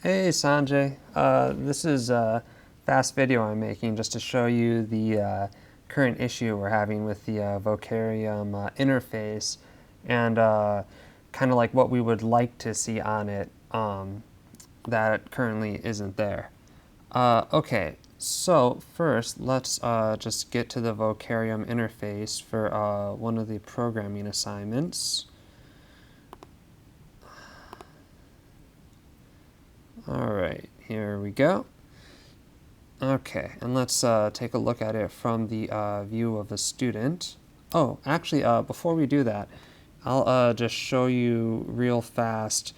Hey Sanjay, this is a fast video I'm making just to show you the current issue we're having with the Vocareum interface and kind of like what we would like to see on it that currently isn't there. Okay, so first let's just get to the Vocareum interface for one of the programming assignments. Alright, here we go. Okay, and let's take a look at it from the view of a student. Oh, actually, before we do that, I'll just show you real fast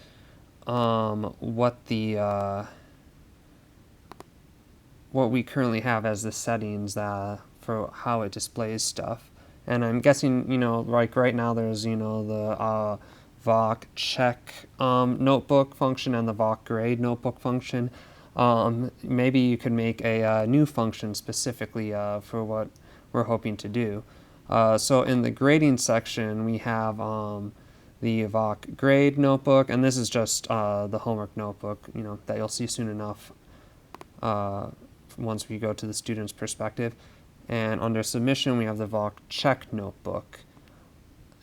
what the what we currently have as the settings for how it displays stuff. And I'm guessing, like right now there's, the voc check notebook function and the voc grade notebook function. Maybe you could make a new function specifically for what we're hoping to do. So in the grading section, we have the voc grade notebook, and this is just the homework notebook, that you'll see soon enough once we go to the student's perspective. And under submission, we have the voc check notebook.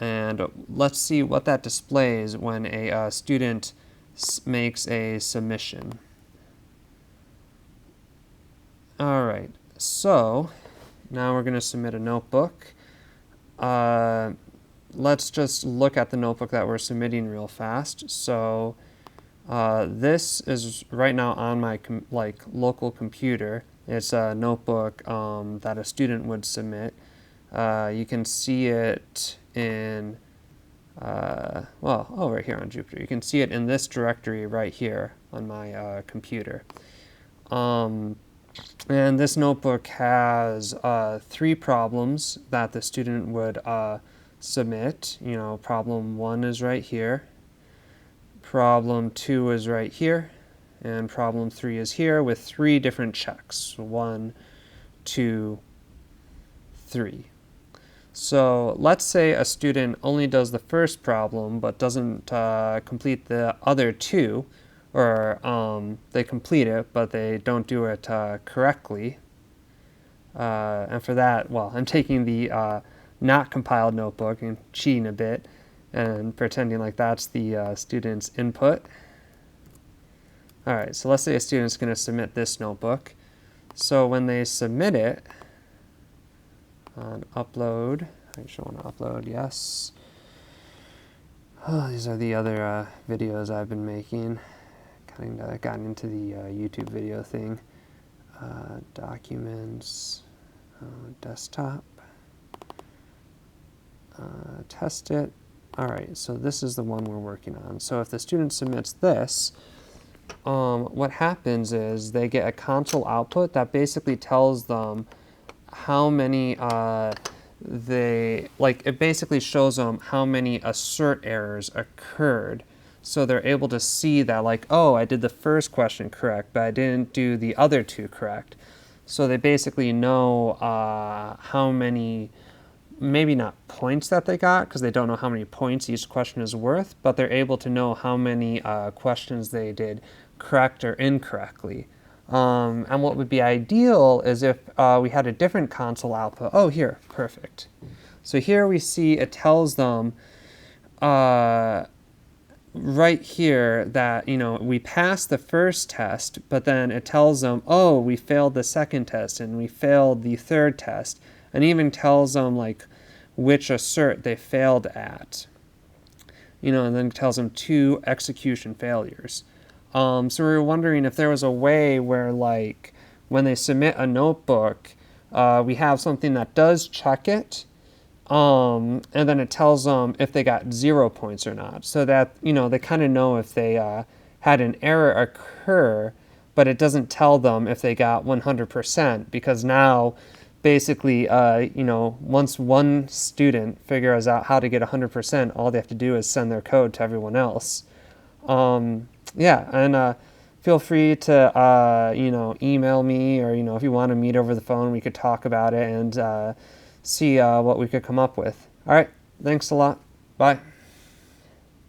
And let's see what that displays when a student makes a submission. All right, so now we're going to submit a notebook. Let's just look at the notebook that we're submitting real fast. So this is right now on my local computer. It's a notebook that a student would submit. You can see it in, well, over here on Jupyter. You can see it in this directory right here on my computer. And this notebook has 3 problems that the student would submit. Problem 1 is right here. Problem 2 is right here. And problem 3 is here with 3 different checks. 1, 2, 3. So let's say a student only does the first problem but doesn't complete the other 2, or they complete it but they don't do it correctly. And for that, well, I'm taking the not compiled notebook and cheating a bit and pretending like that's the student's input. Alright, so let's say a student's going to submit this notebook. So when they submit it on upload, I just want to upload, yes. Oh, these are the other videos I've been making. Kind of gotten into the YouTube video thing. Documents, desktop, test it. Alright, so this is the one we're working on. So if the student submits this, what happens is they get a console output that basically tells them how many it basically shows them how many assert errors occurred. So they're able to see that, like, oh, I did the first question correct, but I didn't do the other 2 correct. So they basically know how many, maybe not points that they got, because they don't know how many points each question is worth, but they're able to know how many questions they did correct or incorrectly. And what would be ideal is if we had a different console output. Oh, here, perfect. So here we see it tells them right here that, we passed the first test, but then it tells them, oh, we failed the second test and we failed the third test, and even tells them like which assert they failed at. And then it tells them 2 execution failures. So we were wondering if there was a way where, like, when they submit a notebook, we have something that does check it, and then it tells them if they got 0 points or not, so that, they kind of know if they had an error occur, but it doesn't tell them if they got 100%, because now, basically, once one student figures out how to get 100%, all they have to do is send their code to everyone else. Yeah, and feel free to, email me, or, if you want to meet over the phone, we could talk about it and see what we could come up with. All right, thanks a lot. Bye.